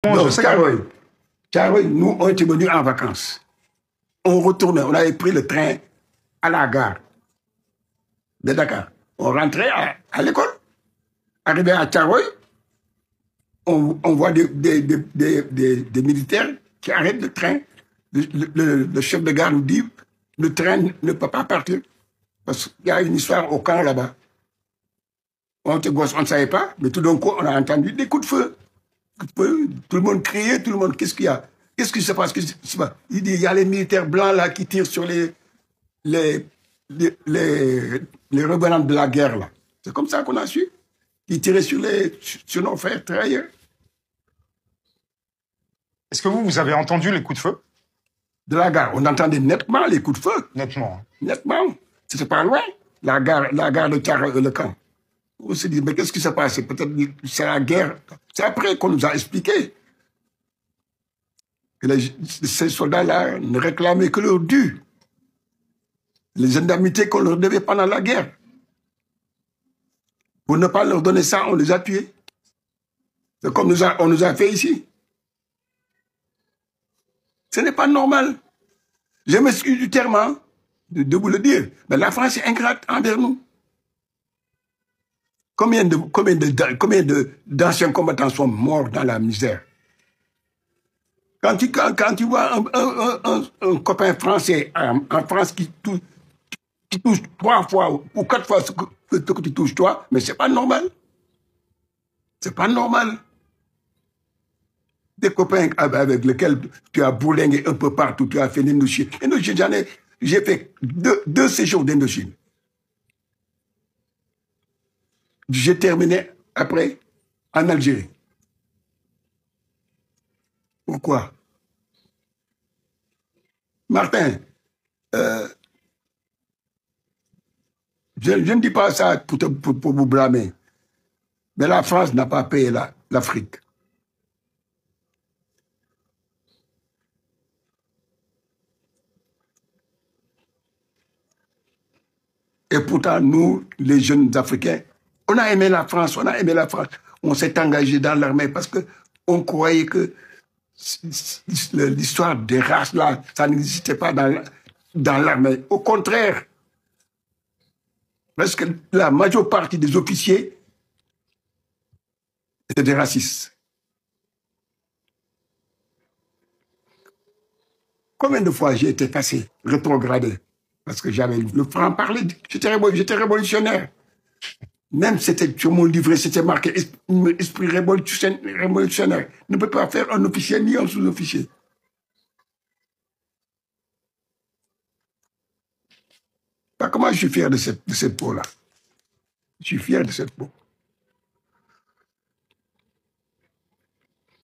Non, Thiaroye, nous, on était venus en vacances. On retournait, on avait pris le train à la gare de Dakar. On rentrait à l'école. Arrivé à Thiaroye, on voit des militaires qui arrêtent le train. Le chef de gare nous dit, le train ne peut pas partir parce qu'il y a une histoire au camp là-bas. On était gosses, on ne savait pas, mais tout d'un coup, on a entendu des coups de feu. Tout le monde criait, tout le monde, qu'est-ce qu'il y a? Qu'est-ce qui se passe? Il dit, il y a les militaires blancs là qui tirent sur les revenants de la guerre là. C'est comme ça qu'on a su. Ils tiraient sur nos frères travailleurs. Est-ce que vous avez entendu les coups de feu? De la gare, on entendait nettement les coups de feu. Nettement. Nettement. C'était pas loin. La gare de Thiaroye, le camp. On s'est dit, mais qu'est-ce qui s'est passé? Peut-être c'est la guerre. C'est après qu'on nous a expliqué que ces soldats-là ne réclamaient que leur dû. Les indemnités qu'on leur devait pendant la guerre. Pour ne pas leur donner ça, on les a tués. C'est comme on nous a fait ici. Ce n'est pas normal. Je m'excuse du terme, hein, de vous le dire. Mais la France est ingrate envers nous. Combien d'anciens combattants sont morts dans la misère? Quand tu vois un copain français en France qui touche 3 fois ou 4 fois ce que tu touches toi, mais c'est pas normal. C'est pas normal. Des copains avec lesquels tu as bourlingué un peu partout, tu as fait l'Indochine. J'ai fait deux séjours d'Indochine. J'ai terminé après en Algérie. Pourquoi? Martin, je ne dis pas ça pour vous blâmer, mais la France n'a pas payé l'Afrique. Et pourtant, nous, les jeunes Africains, on a aimé la France, on a aimé la France. On s'est engagé dans l'armée parce qu'on croyait que l'histoire des races, là, ça n'existait pas dans l'armée. Au contraire, parce que la majeure partie des officiers étaient des racistes. Combien de fois j'ai été cassé, rétrogradé, parce que j'avais le franc-parler, j'étais révolutionnaire. Même c'était sur mon livret, c'était marqué esprit révolutionnaire. Ne peut pas faire un officier ni un sous-officier. Comment je suis fier de cette peau-là? Je suis fier de cette peau.